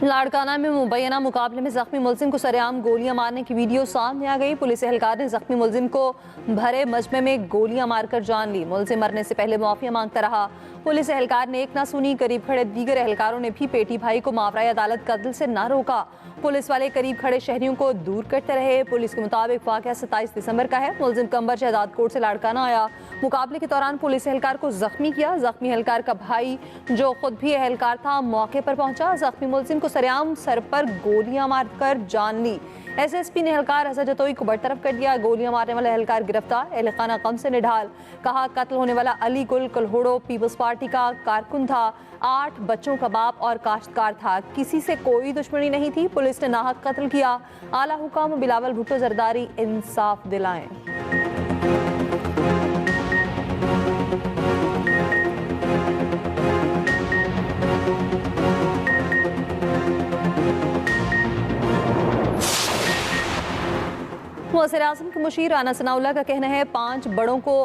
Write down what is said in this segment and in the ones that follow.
लाड़काना में मुबैना मुकाबले में जख्मी मुलजिम को सरेआम गोलियां मारने की वीडियो सामने आ गई। पुलिस एहलकार ने जख्मी मुलजिम को भरे मजमे में गोलियां मारकर जान ली। मुलजिम मरने से पहले मुआफिया मांगता रहा। पुलिस एहलकार ने एक ना सुनी। करीब खड़े दीगर एहलकारों ने भी पेटी भाई को मावराए अदालत कत्ल से न रोका। पुलिस वाले करीब खड़े शहरियों को दूर करते रहे। पुलिस के मुताबिक वाकया 27 दिसंबर का है। मुलजिम कंबर शहजाद कोट से लाड़काना आया। मुकाबले के दौरान पुलिस एहलकार को जख्मी किया। जख्मी एहलकार का भाई जो खुद भी एहलकार था मौके पर पहुंचा। जख्मी मुलजिम को सरेआम सर पर गोलियां मारकर जान ली। एसएसपी ने एहलकार हसन जतोई को बरतरफ कर दिया। गोलियां मारने वाला एहलकार गिरफ्तार। एहलखाना गम से निढाल। कहा कत्ल होने वाला अली गुल कलहोड़ो पीपल्स पार्टी का कारकुन था। 8 बच्चों का बाप और काश्तकार था। किसी से कोई दुश्मनी नहीं थी। पुलिस ने नाहक कत्ल किया। आला हुकाम बिलावल भुट्टो जरदारी इंसाफ दिलाएं। वज़ीर आज़म के मुशीर राना सनाउल्लाह का कहना है 5 बड़ों को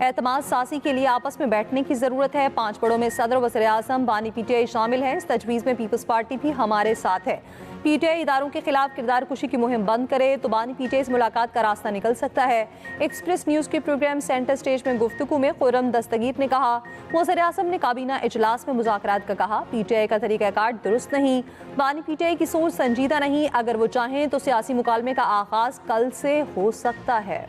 एतमाद सासी के लिए आपस में बैठने की जरूरत है। 5 बड़ों में सदर वज़ीर आज़म बानी पीटीआई शामिल है। इस तजवीज़ में पीपल्स पार्टी भी हमारे साथ है। पीटीआई इदारों के खिलाफ किरदार कुशी की मुहिम बंद करे तो बानी पीटीआई से मुलाकात का रास्ता निकल सकता है। एक्सप्रेस न्यूज़ के प्रोग्राम सेंटर स्टेज में गुफ्तगू में खुर्रम दस्तगीर ने कहा वज़ीर आज़म ने काबीना इजलास में मुज़ाकरात का कहा पीटीआई का तरीक़ाकार दुरुस्त नहीं। बानी पीटीआई की सोच संजीदा नहीं। अगर वो चाहें तो सियासी मुकालमे का आगाज कल से हो सकता है।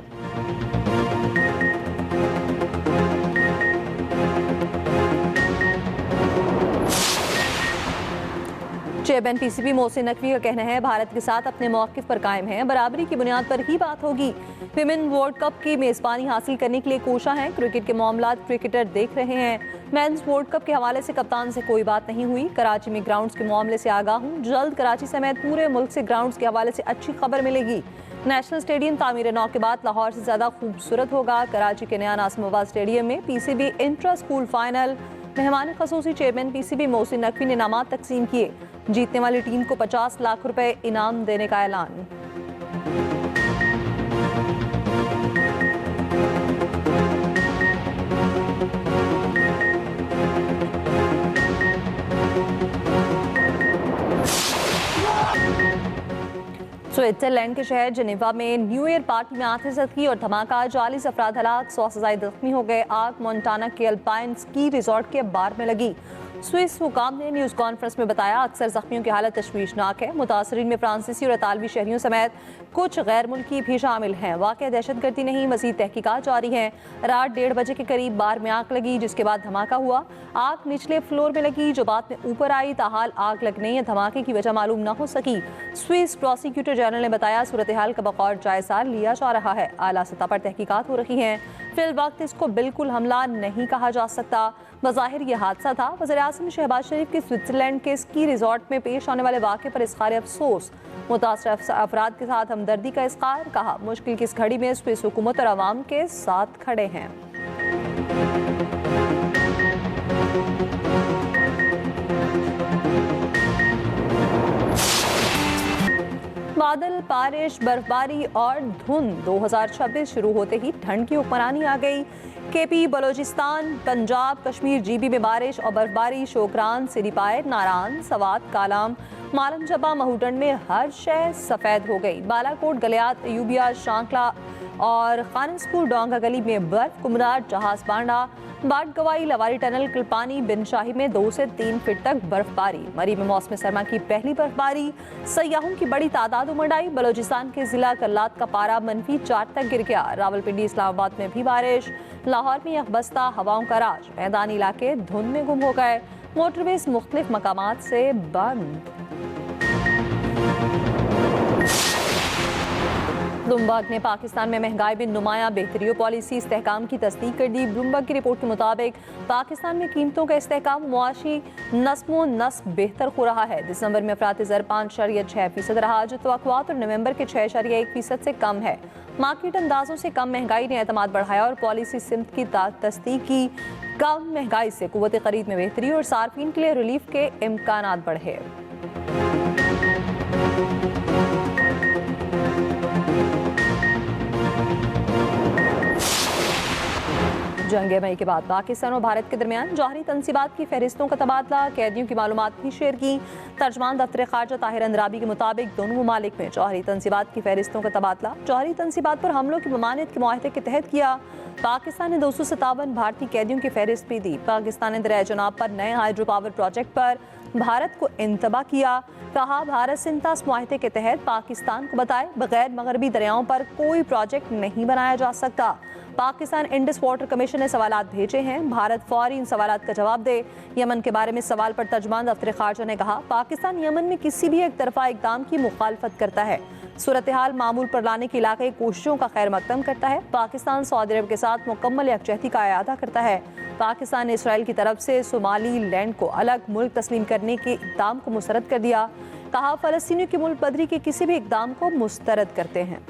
चेयरमैन पीसीबी मोहसिन नकवी का कहना है भारत के साथ अपने मौक़िफ़ पर कायम है। बराबरी की बुनियाद पर ही बात होगी। विमेन वर्ल्ड कप की मेज़बानी हासिल करने के लिए कोशा है। क्रिकेट के मामलात क्रिकेटर देख रहे हैं। मेंस वर्ल्ड कप के हवाले से कप्तान से कोई बात नहीं हुई। कराची में ग्राउंड्स के मामले से आगाह हूँ। जल्द कराची समेत पूरे मुल्क से ग्राउंड्स के हवाले से अच्छी खबर मिलेगी। नेशनल स्टेडियम तामीर नौ के बाद लाहौर से ज़्यादा खूबसूरत होगा। कराची के नया नासिमाबाद स्टेडियम में पीसीबी इंट्रा स्कूल फाइनल। मेहमान खसूसी चेयरमैन पीसीबी मोहसिन नकवी ने इनामात तकसीम किए। जीतने वाली टीम को 50 लाख रुपए इनाम देने का ऐलान। स्विट्जरलैंड के शहर जेनेवा में न्यू ईयर पार्टी में आतिशबाजी और धमाका। 40 अफराद हलाक, 100 से ज़ायद जख्मी हो गए। आग मोन्टाना के अल्पाइन स्की रिजॉर्ट के बार में लगी। स्विस हुकाम ने न्यूज़ कॉन्फ्रेंस में बताया अक्सर जख्मियों की हालत तशवीशनाक है। मुतासरीन में फ्रांसीसी और इतालवी शहरियों समेत कुछ गैर मुल्की भी शामिल हैं। वाक़या दहशतगर्दी नहीं, मज़ीद तहकीकात जारी हैं। रात 1:30 बजे के करीब बार में आग लगी जिसके बाद धमाका हुआ। आग निचले फ्लोर में लगी जो बाद में ऊपर आई। ताहाल आग लगने या धमाके की वजह मालूम न हो सकी। स्विस प्रोसिक्यूटर जनरल ने बताया सूरत हाल का बगौर जायजा लिया जा रहा है। आला सतह पर तहकीकात हो रही हैं। फिलवक्त इसको बिल्कुल हमला नहीं कहा जा सकता। बज़ाहिर ये हादसा था। वज़ीर आज़म शहबाज शरीफ के स्विट्जरलैंड के स्की रिजॉर्ट में पेश आने वाले वाक़े पर इज़हार अफसोस। मुतासर अफराद के साथ हमदर्दी का इज़हार। कहा मुश्किल की इस घड़ी में स्विस हुकूमत और आवाम के साथ खड़े हैं। बादल, बारिश, बर्फबारी और धुंध। 2026 शुरू होते ही ठंड की हुक्मरानी आ गई। केपी, बलोचिस्तान, पंजाब, कश्मीर, जीबी में बारिश और बर्फबारी। शोकरान, सिरीपाए, नारान, सवात, कालाम, मालम जबा, महूडन में हर शय सफ़ेद हो गई। बालाकोट, गलियात, अयूबिया, शांकला और खानसपुर डोंगा गली में बर्फ। कुमराट, जहाज बांडा, बाट गवाई, लवारी टनल, किलपानी, बिन शाही में 2 से 3 फीट तक बर्फबारी। मरी में मौसम सरमा की पहली बर्फबारी। सयाहों की बड़ी तादाद उमड़ आई। बलोचिस्तान के जिला कल्लात का पारा -4 तक गिर गया। रावलपिंडी, इस्लामाबाद में भी बारिश। लाहौर में यकबस्ता हवाओं का राज। मैदानी इलाके धुंध में गुम हो गए। मोटरवेज मुख्तलिफ मकामात से बंद। ब्लूमबर्ग ने पाकिस्तान में महंगाई में नुमाया बेहतरी पॉलिसी इस्तेहकाम की तस्दीक कर दी। ब्लूमबर्ग की रिपोर्ट के मुताबिक पाकिस्तान में कीमतों का इस्तेहकाम मुआशी नस्मो नस्ब बेहतर हो रहा है। दिसंबर में अफरात ज़र 5.6% रहा जो तवक्कुआत और नवंबर के 6.1% से कम है। मार्केट अंदाजों से कम महंगाई ने एतमाद बढ़ाया और पॉलिसी सिमत की तस्दीक की। कम महंगाई से कुव्वत खरीद में बेहतरी और सार्फिन के लिए रिलीफ के इम्कान बढ़े। जंग मई के बाद पाकिस्तान और भारत के दरमियान जौहरी तनसीबात की फहरिस्तों का तबादला, कैदियों की मालूमात भी शेयर की। तर्जमान दफ्तर खारजा ताहिर अंद्राबी के मुताबिक दोनों ममालिक में जौहरी तनसीबात की फहरिस्तों का तबादला जौहरी तनसीबात पर हमलों की ममानियत के मुआहदे के तहत किया। पाकिस्तान ने 257 भारतीय कैदियों की फहरिस्त भी दी। पाकिस्तान ने दरिया जनाब पर नए हाइड्रो पावर प्रोजेक्ट पर भारत को इंतबा किया। कहा, भारत से इंतास मुआहदे के तहत पाकिस्तान को बताए बगैर मगरबी दरियाओं पर कोई प्रोजेक्ट नहीं बनाया जा सकता। पाकिस्तान इंडस वाटर कमीशन ने सवालात भेजे हैं, भारत फौरी इन सवालात का जवाब दे। यमन के बारे में सवाल पर तर्जमान दफ्तर खारजा ने कहा, पाकिस्तान यमन में किसी भी एक तरफा इकदाम की मुखालफत करता है, सूरत हाल मामूल पर लाने की इलाकाई कोशिशों का खैर मकदम करता है। पाकिस्तान सऊदी अरब के साथ मुकम्मल यकजहती का अयादा करता है। पाकिस्तान ने इसराइल की तरफ से सोमाली लैंड को अलग मुल्क तस्लीम करने के इक़दाम को मुस्तरद कर दिया। कहा, फ़लस्तीनियों की मुल्क बदरी के किसी भी इक़दाम को मुस्तरद करते हैं।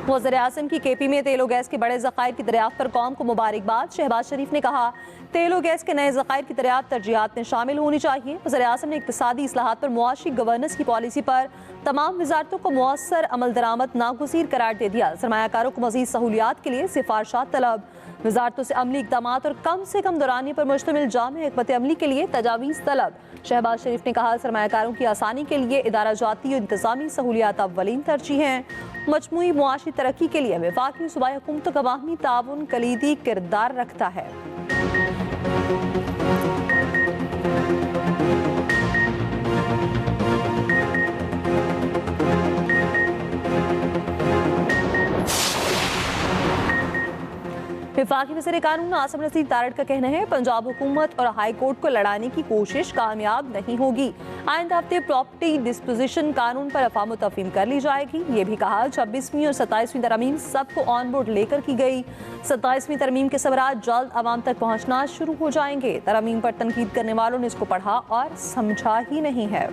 वज़ीर आज़म की केपी में तेल और गैस के बड़े ज़खायर की दरियाफ्त पर कौम को मुबारकबाद। शहबाज शरीफ ने कहा, तेल और गैस के नए ज़खायर की दरियाफ्त तरजीहात में शामिल होनी चाहिए। वज़ीर आज़म ने इक़्तिसादी इस्लाहात पर मुआशी गवर्नेंस की पॉलिसी पर तमाम वज़ारतों को मुअस्सर अमल दरामद नागुज़ीर करार दे दिया। सरमायाकारों को मज़ीद सहूलियात के लिए सिफारशात तलब। वज़ारतों से अमली इक़दामात और कम से कम दौरानिए पर मुश्तमिल जामे हिकमत अमली के लिए तजावीज़ तलब। शहबाज शरीफ ने कहा, सरमायाकारों की आसानी के लिए इदारा जाती और इंतज़ामी सहूलियात अव्वलीन तरजीह हैं। मजमूई मुआशी तरक्की के लिए वफाकी सूबाई हुकूमतों का बाहमी ताउन कलीदी किरदार रखता है। वफाकी वज़ीर कानून आसिम नज़ीर तारड़ का कहना है, पंजाब हुकूमत और हाई कोर्ट को लड़ाने की कोशिश कामयाब नहीं होगी। आइंदा हफ्ते प्रॉपर्टी डिस्पोजिशन कानून पर अफाम तफहीम कर ली जाएगी। ये भी कहा, 26वीं और 27वीं तरमीम सबको ऑन बोर्ड लेकर की गई। 27वीं तरमीम के सबरात जल्द आवाम तक पहुँचना शुरू हो जाएंगे। तरमीम पर तनकीद करने वालों ने इसको पढ़ा और समझा ही नहीं है।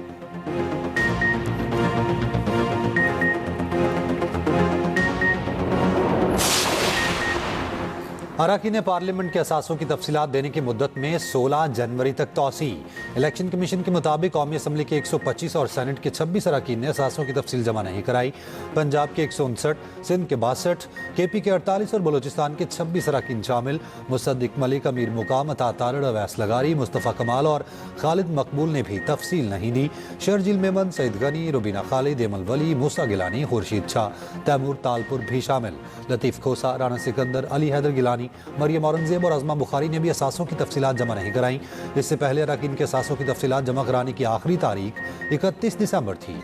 अरकान पार्लियामेंट के असासों की तफसीलात देने की मुद्दत में 16 जनवरी तक तोसी। इलेक्शन कमीशन के मुताबिक कौमी असम्बली के 125 और सेनेट के 26 अरकान ने असासों की तफसील जमा नहीं कराई। पंजाब के 159, सिंध के 62, केपी के 48 और बलोचिस्तान के 26 अरकान शामिल। मुसद्दिक मलिक, अमीर मुकाम, अता तारड़, अवैस लगारी, मुस्तफ़ा कमाल और खालिद मकबूल ने भी तफसील नहीं दी। शर्जिल मेमन, सईद गनी, रुबीना खालिद, एमल वली, मूसा गिलानी, खुर्शीद शाह, तैमूर तालपुर भी शामिल। लतीफ़ खोसा, राना सिकंदर, अली हैदर गिलानी, मरियम औरंगजेब और अज़मा बुखारी ने भी असासों की तफसीलात जमा नहीं कराई। इससे पहले अरकान के असासों की तफसीलात जमा कराने की आखिरी तारीख 31 दिसंबर थी।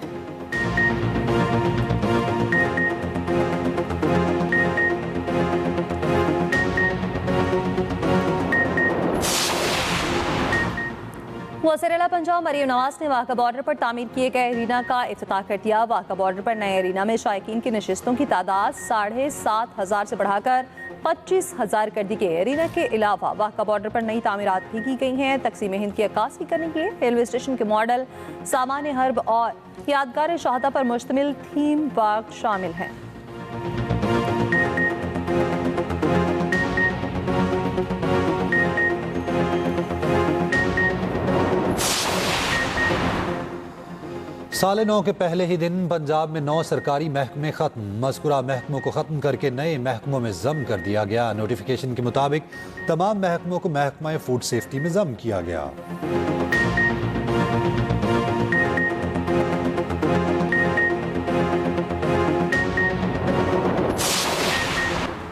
वज़ीर आला पंजाब मरियम नवाज ने वाक़ा बॉर्डर पर तामीर किए गए एरीना का इफ्तिताह कर दिया। वाक़ा बॉर्डर पर नए एरीना में शायकीन की नशिस्तों की तादाद 7,500 से बढ़ाकर 25,000 कर दी गई। एरीना के अलावा वाक़ा बॉर्डर पर नई तामीरात भी की गई हैं। तकसीम हिंद की अक्कासी करने के लिए रेलवे स्टेशन के मॉडल, सामान हर्ब और यादगार शहादा पर मुश्तमिल थीम पार्क शामिल हैं। साल नौ के पहले ही दिन पंजाब में 9 सरकारी महकमे खत्म। मज़कूरा महकमों को ख़त्म करके नए महकमों में ज़म कर दिया गया। नोटिफिकेशन के मुताबिक तमाम महकमों को महकमा फूड सेफ्टी में ज़म किया गया।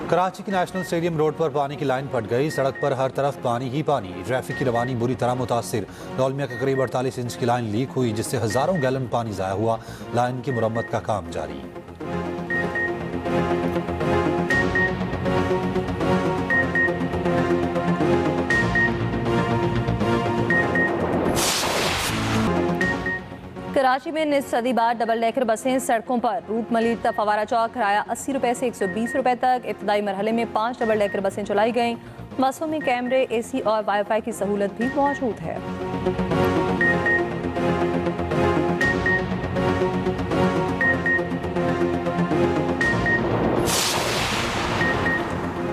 कराची के नेशनल स्टेडियम रोड पर पानी की लाइन फट गई। सड़क पर हर तरफ पानी ही पानी। ट्रैफिक की रवानी बुरी तरह मुतासिर। डोलमिया के करीब 48 इंच की लाइन लीक हुई, जिससे हज़ारों गैलन पानी ज़ाया हुआ। लाइन की मुरम्मत का काम जारी। कराची में निस्फ सदी बाद डबल डेकर बसें सड़कों पर। रूट मलिर तक फवारा चौक किराया 80 रुपये से 120 रुपये तक। इब्तदाई मरहले में 5 डबल डेकर बसें चलाई गईं। बसों में कैमरे, AC और वाईफाई की सहूलत भी मौजूद है।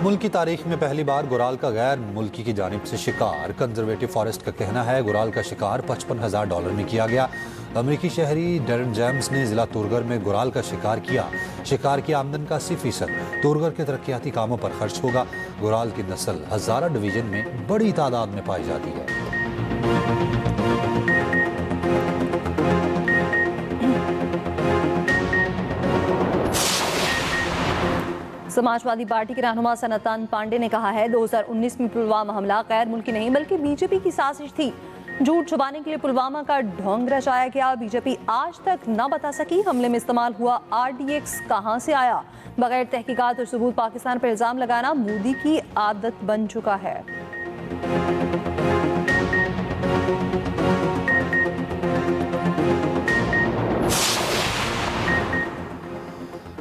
मुल्क की तारीख में पहली बार गुराल का गैर मुल्की की जानिब से शिकार। कंजर्वेटिव फॉरेस्ट का कहना है गुराल का शिकार $55,000 में किया गया। अमेरिकी शहरी डेरन जेम्स ने जिला तुरगर में गुराल का शिकार किया। शिकार की आमदन का 80% तुरगर के तरक्याती कामों पर खर्च होगा। गुराल की नस्ल हजारा डिवीजन में बड़ी तादाद में पाई जाती है। समाजवादी पार्टी के रहनुमा सनातन पांडे ने कहा है 2019 में पुलवामा हमला गैर मुल्की नहीं बल्कि बीजेपी की साजिश थी। झूठ छुपाने के लिए पुलवामा का ढोंग रचाया गया। बीजेपी आज तक न बता सकी हमले में इस्तेमाल हुआ RDX कहां से आया। बगैर तहकीकात और सबूत पाकिस्तान पर इल्जाम लगाना मोदी की आदत बन चुका है।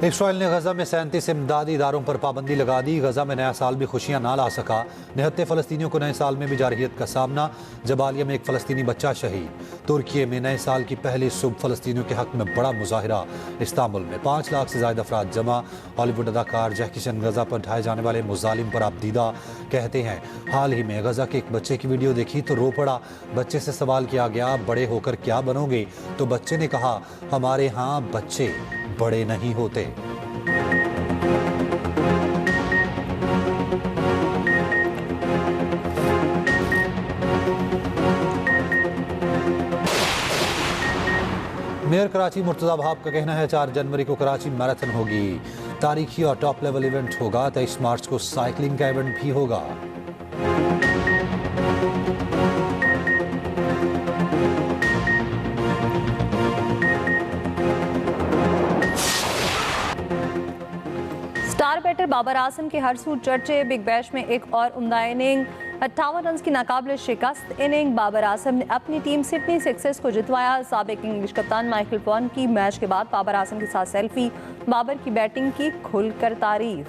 इसराइल ने गजा में 37 इमदादी इदारों पर पाबंदी लगा दी। गजा में नया साल भी खुशियां ना ला सका। निहत्ते फ़लस्तीनियों को नए साल में भी जारहियत का सामना। जबालिया में एक फ़लस्तीनी बच्चा शहीद। तुर्की में नए साल की पहली सुबह फ़लस्तीनियों के हक में बड़ा मुजाहिरा। इस्तांबुल में 5 लाख से ज़्यादा अफराद जमा। हॉलीवुड अदाकार जैकी चैन गजा पर ढाए जाने वाले मुजालिम पर आपदीदा। कहते हैं हाल ही में गजा के एक बच्चे की वीडियो देखी तो रो पड़ा। बच्चे से सवाल किया गया बड़े होकर क्या बनोगे, तो बच्चे ने कहा हमारे यहाँ बच्चे बड़े नहीं होते। मेयर कराची मुर्तजा वहाब का कहना है 4 जनवरी को कराची मैराथन होगी। तारीखी और टॉप लेवल इवेंट होगा। 23 मार्च को साइकिलिंग का इवेंट भी होगा। स्टार बैटर बाबर आजम के हरसूट चर्चे। बिग बैश में एक और उम्दा इनिंग। 58 रन की नाकाबिल शिकस्त इनिंग बाबर आजम ने अपनी टीम सिडनी सिक्सर्स को जितवाया। साबिक इंग्लिश कप्तान माइकल वॉन की मैच के बाद बाबर आजम के साथ सेल्फी। बाबर की बैटिंग की खुलकर तारीफ।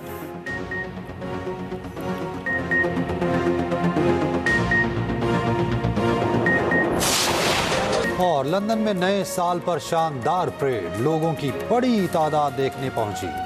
और लंदन में नए साल पर शानदार परेड। लोगों की बड़ी तादाद देखने पहुंची।